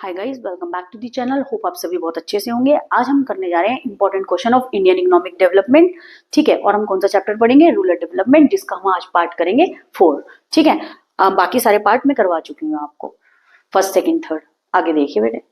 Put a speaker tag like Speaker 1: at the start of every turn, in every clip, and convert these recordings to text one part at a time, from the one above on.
Speaker 1: Hi guys, welcome back to the channel. Hope आप सभी बहुत अच्छे से होंगे। आज हम करने जा रहे हैं important question of Indian economic development. ठीक है, और हम कौन सा चैप्टर पढ़ेंगे? रूरल डेवलपमेंट, जिसका हम आज पार्ट करेंगे 4। ठीक है, बाकी सारे पार्ट में करवा चुकी हूँ आपको, फर्स्ट सेकंड थर्ड। आगे देखिए बेटे,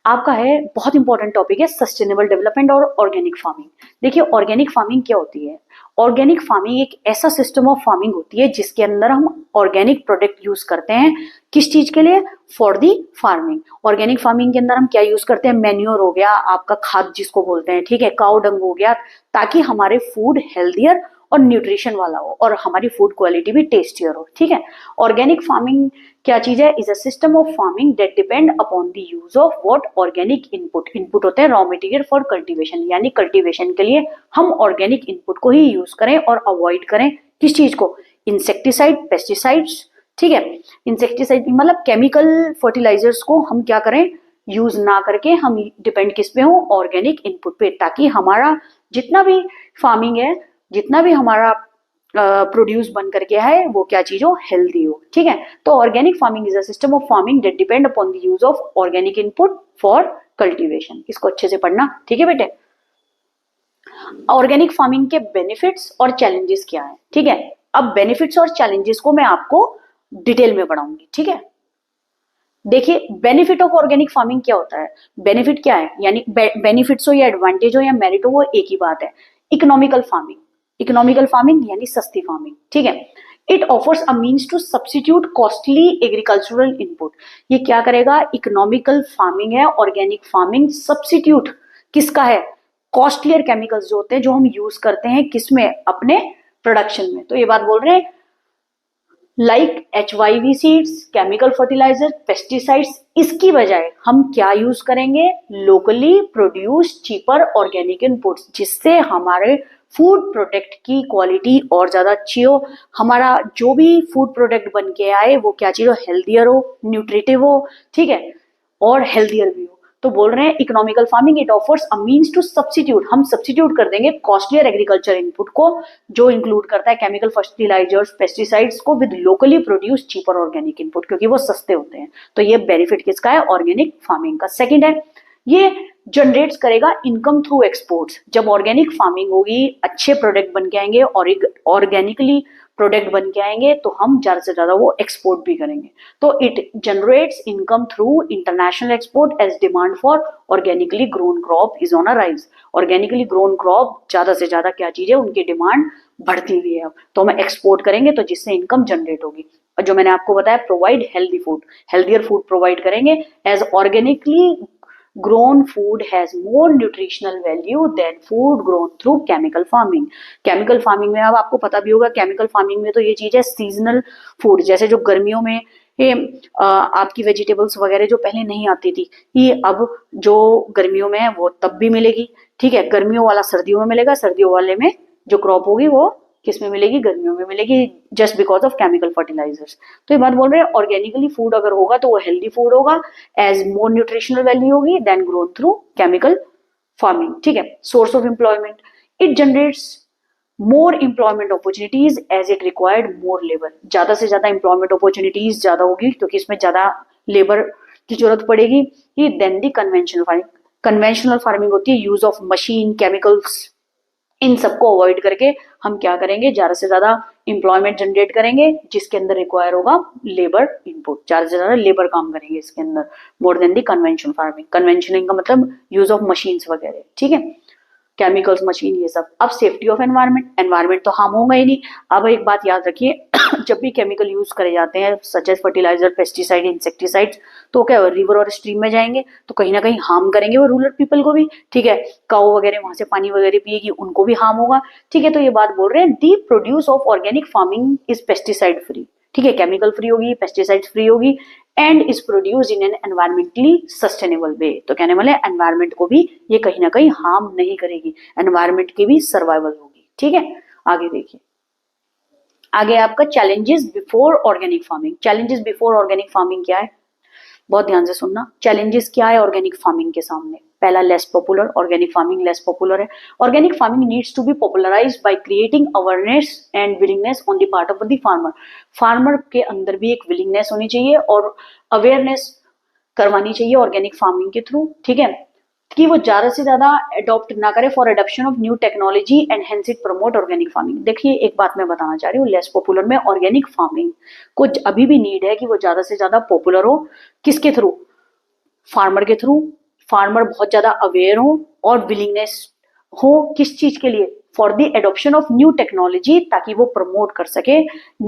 Speaker 1: आपका है बहुत इंपॉर्टेंट टॉपिक है सस्टेनेबल डेवलपमेंट और ऑर्गेनिक फार्मिंग। देखिए, ऑर्गेनिक फार्मिंग क्या होती है? ऑर्गेनिक फार्मिंग एक ऐसा सिस्टम ऑफ फार्मिंग होती है जिसके अंदर हम ऑर्गेनिक प्रोडक्ट यूज करते हैं। किस चीज के लिए? For the farming. Organic farming के अंदर हम क्या यूज करते हैं? मैन्योर हो गया, आपका खाद जिसको बोलते हैं, ठीक है, काउ डंग हो गया, ताकि हमारे फूड हेल्दियर और न्यूट्रिशन वाला हो और हमारी फूड क्वालिटी भी टेस्टियर हो। ठीक है, ऑर्गेनिक फार्मिंग क्या चीज है? Is a system of farming that depend upon the use of what? Organic input. Input होते हैं रॉ मटेरियल फॉर कल्टीवेशन, यानी कल्टीवेशन के लिए हम ऑर्गेनिक इनपुट को ही यूज करें और अवॉइड करें किस चीज को? Insecticide, pesticides. ठीक है, इंसेक्टिसाइड मतलब केमिकल फर्टिलाइजर्स को हम क्या करें? यूज ना करके हम डिपेंड किस पे हो? ऑर्गेनिक इनपुट पे, ताकि हमारा जितना भी फार्मिंग है, जितना भी हमारा प्रोड्यूस बन करके है, वो क्या चीज हो? हेल्दी हो। ठीक है, तो organic farming is a system of farming that depend upon the use of organic input for cultivation. इसको अच्छे से पढ़ना, ठीक है बेटे। ऑर्गेनिक फार्मिंग के बेनिफिट्स और चैलेंजेस क्या है? ठीक है, अब बेनिफिट्स और चैलेंजेस को मैं आपको डिटेल में पढ़ाऊंगी। ठीक है, देखिए, बेनिफिट ऑफ ऑर्गेनिक फार्मिंग क्या होता है? बेनिफिट क्या है, यानी बेनिफिट्स हो या एडवांटेज हो या मेरिट हो, वो एक ही बात है। इकोनॉमिकल फार्मिंग, इकोनॉमिकल फार्मिंग यानी सस्ती फार्मिंग। ठीक है, it offers a means to substitute costly agricultural input. ये क्या करेगा? इकोनॉमिकल फार्मिंग है ऑर्गेनिक फार्मिंग, सब्स्टिट्यूट किसका है? कॉस्टलियर केमिकल्स जो होते हैं, जो हम यूज करते हैं किसमें? अपने प्रोडक्शन में। तो ये बात बोल रहे हैं, like HYV seeds, chemical fertiliser, pesticides, इसकी बजाय हम क्या यूज करेंगे? Locally produce cheaper organic inputs, जिससे हमारे फूड प्रोडक्ट की क्वालिटी और ज्यादा अच्छी हो। हमारा जो भी फूड प्रोडक्ट बन के आए वो क्या चीज हो? हेल्दियर हो, न्यूट्रिटिव हो, ठीक है, और हेल्दियर भी हो। तो बोल रहे हैं economical farming it offers a means to substitute, हम सब्स्टिट्यूट कर देंगे कॉस्टलियर एग्रीकल्चर इनपुट को, जो इंक्लूड करता है केमिकल फर्टिलाइजर्स, पेस्टिसाइड्स को, with locally produce cheaper organic input, क्योंकि वो सस्ते होते हैं। तो ये बेनिफिट किसका है? ऑर्गेनिक फार्मिंग का। सेकंड है, ये जनरेट्स करेगा इनकम थ्रू एक्सपोर्ट्स। जब ऑर्गेनिक फार्मिंग होगी, अच्छे प्रोडक्ट बन के आएंगे और ऑर्गेनिकली प्रोडक्ट बन के आएंगे, तो हम ज्यादा से ज्यादा वो एक्सपोर्ट भी करेंगे। तो it generates income through international export as demand for organically grown crop is on a rise. Organically grown crop ज्यादा से ज्यादा क्या चीज है? उनकी डिमांड बढ़ती हुई है। अब तो हम एक्सपोर्ट करेंगे, तो जिससे इनकम जनरेट होगी। और जो मैंने आपको बताया, provide healthy food, healthier food provide करेंगे, as organically grown food has more nutritional value than food grown through chemical farming। Chemical farming में, अब आपको पता भी होगा, केमिकल फार्मिंग में तो ये चीज है सीजनल फूड, जैसे जो गर्मियों में ये आपकी वेजिटेबल्स वगैरह जो पहले नहीं आती थी, ये अब जो गर्मियों में है वो तब भी मिलेगी। ठीक है, गर्मियों वाला सर्दियों में मिलेगा, सर्दियों वाले में जो क्रॉप होगी वो किस में मिलेगी? गर्मियों में मिलेगी, just because of chemical fertilisers. तो ये बात बोल रहे हैं, ऑर्गेनिकली फूड अगर होगा तो वो हेल्दी फूड होगा, एज मोर न्यूट्रिशनल वैल्यू होगी then grown through chemical farming. ठीक है, source of employment, it generates more employment opportunities as it required more labour. ज्यादा से ज्यादा एम्प्लॉयमेंट अपॉर्चुनिटीज ज्यादा होगी, क्योंकि इसमें ज्यादा लेबर की जरूरत पड़ेगी। ये देन दी कन्वेंशनल फार्मिंग, कन्वेंशनल फार्मिंग होती है यूज ऑफ मशीन, केमिकल्स, इन सबको अवॉइड करके हम क्या करेंगे? ज्यादा से ज्यादा इंप्लॉयमेंट जनरेट करेंगे, जिसके अंदर रिक्वायर होगा लेबर इनपुट, ज्यादा से ज्यादा लेबर काम करेंगे इसके अंदर, मोर देन दी कन्वेंशनल फार्मिंग। कन्वेंशनिंग का मतलब यूज ऑफ मशीन्स वगैरह, ठीक है, केमिकल्स, मशीन, ये सब। अब सेफ्टी ऑफ एनवायरमेंट, एनवायरमेंट तो हार्म होगा ही नहीं। अब एक बात याद रखिए, जब भी केमिकल यूज करे जाते हैं such as fertiliser, pesticide, insecticides, तो क्या रिवर और स्ट्रीम में जाएंगे तो कहीं ना कहीं हार्म करेंगे वो रूरल पीपल को भी। ठीक है, काऊ वगैरह वहां से पानी वगैरह पिएगी, उनको भी हार्म होगा। ठीक है, तो ये बात बोल रहे हैं, the produce of organic farming is pesticide free. ठीक है, केमिकल फ्री होगी, पेस्टिसाइड फ्री होगी, and is produce in an environmentally sustainable way. तो कहने वाले एनवायरमेंट को भी ये कहीं ना कहीं हार्म नहीं करेगी, एनवायरमेंट की भी सर्वाइवल होगी। ठीक है, आगे देखिए, आगे आपका challenges before organic farming. Challenges before organic farming क्या है? बहुत ध्यान से सुनना। चैलेंजेस क्या है ऑर्गेनिक फार्मिंग के सामने? पहला, less popular, organic farming less popular है। Organic farming needs to be popularized by creating awareness and willingness on the part of the farmer. Farmer के अंदर भी एक विलिंगनेस होनी चाहिए और अवेयरनेस करवानी चाहिए ऑर्गेनिक फार्मिंग के थ्रू, ठीक है, कि वो ज्यादा से ज्यादा अडॉप्ट ना करे for adoption of new technology and hence it promote organic farming. देखिए एक बात मैं बताना चाह रही हूँ, लेस पॉपुलर में ऑर्गेनिक फार्मिंग को अभी भी नीड है कि वो ज्यादा से ज्यादा पॉपुलर हो। किसके थ्रू? फार्मर के थ्रू। फार्मर बहुत ज्यादा अवेयर हो और विलिंगनेस हो किस चीज के लिए? For the adoption of new technology, ताकि वो प्रमोट कर सके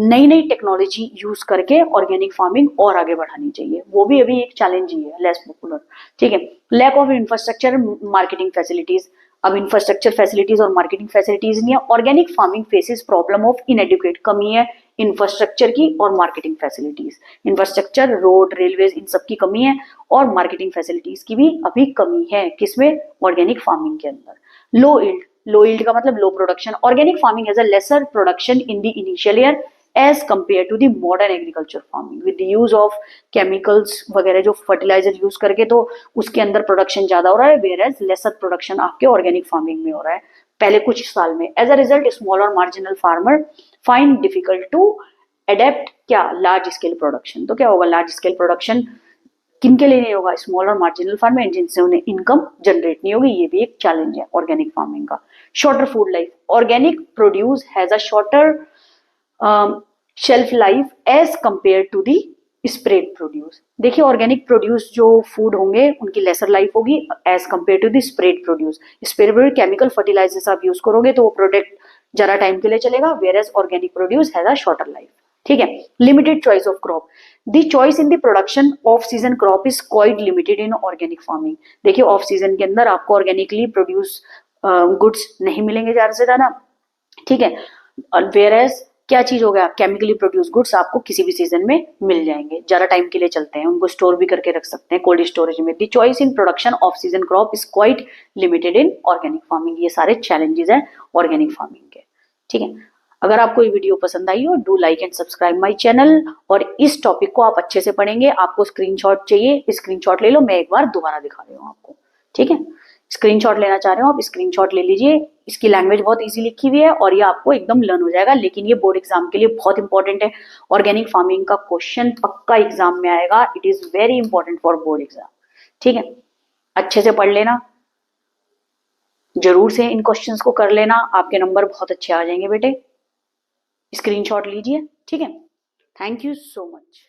Speaker 1: नई नई टेक्नोलॉजी यूज करके ऑर्गेनिक फार्मिंग और आगे बढ़ानी चाहिए। वो भी अभी एक चैलेंज ही है, लेस पॉपुलर, ठीक है। Lack of infrastructure marketing facilities. अब इंफ्रास्ट्रक्चर फैसिलिटीज और मार्केटिंग फैसिलिटीज नहीं है। Organic farming faces problem of inadequate, कमी है इंफ्रास्ट्रक्चर की और marketing facilities. Infrastructure, road, railway, इन सब की कमी है और मार्केटिंग फैसिलिटीज की भी अभी कमी है। किसमें? ऑर्गेनिक फार्मिंग के अंदर। लो यील्ड, लो यील्ड का मतलब low production. Organic farming has a lesser production in the initial year as compare to the modern agriculture farming with the use of chemicals वगैरह, जो फर्टिलाइजर यूज करके, तो उसके अंदर प्रोडक्शन ज्यादा हो रहा है, वेयर एज लेसर प्रोडक्शन आपके ऑर्गेनिक फार्मिंग में हो रहा है पहले कुछ साल में। एज अ रिजल्ट स्मॉल और marginal farmer find difficult to adapt क्या? Large scale production. तो क्या होगा? लार्ज स्केल प्रोडक्शन किन के लिए नहीं होगा? स्मॉल और मार्जिनल फार्मर, जिनसे उन्हें इनकम जनरेट नहीं होगी। ये भी एक चैलेंज है ऑर्गेनिक फार्मिंग का। Shorter food life, organic produce has a shorter shelf life as compare to the sprayed produce. देखिए ऑर्गेनिक प्रोड्यूस जो फूड होंगे उनकी लेसर लाइफ होगी as compare to the sprayed produce. Sprayed produce chemical fertilisers आप use करोगे तो वो product ज्यादा टाइम के लिए चलेगा, whereas organic produce has a shorter life, ठीक है। Limited choice of crop, the choice in the production off season crop is quite limited in organic farming. देखिए ऑफ सीजन के अंदर आपको ऑर्गेनिकली प्रोड्यूस गुड्स नहीं मिलेंगे ज्यादा से ज्यादा, ठीक है। और वेयर एज क्या चीज हो गया? केमिकली प्रोड्यूस गुड्स आपको किसी भी सीजन में मिल जाएंगे, ज्यादा टाइम के लिए चलते हैं, उनको स्टोर भी करके रख सकते हैं कोल्ड स्टोरेज में। The choice in production off season crop is quite limited in organic farming. ये सारे चैलेंजेस हैं ऑर्गेनिक फार्मिंग के, ठीक है। अगर आपको ये वीडियो पसंद आई हो, do like and subscribe my channel. और इस टॉपिक को आप अच्छे से पढ़ेंगे। आपको स्क्रीनशॉट चाहिए, स्क्रीनशॉट ले लो, मैं एक बार दोबारा दिखा रही हूँ आपको, ठीक है। स्क्रीनशॉट लेना चाह रहे हो आप, स्क्रीनशॉट ले लीजिए। इसकी लैंग्वेज बहुत इजी लिखी हुई है और ये आपको एकदम लर्न हो जाएगा। लेकिन ये बोर्ड एग्जाम के लिए बहुत इंपॉर्टेंट है। ऑर्गेनिक फार्मिंग का क्वेश्चन पक्का एग्जाम में आएगा। It is very important for board exam, ठीक है। अच्छे से पढ़ लेना, जरूर से इन क्वेश्चंस को कर लेना, आपके नंबर बहुत अच्छे आ जाएंगे बेटे। स्क्रीनशॉट लीजिए, ठीक है। Thank you so much.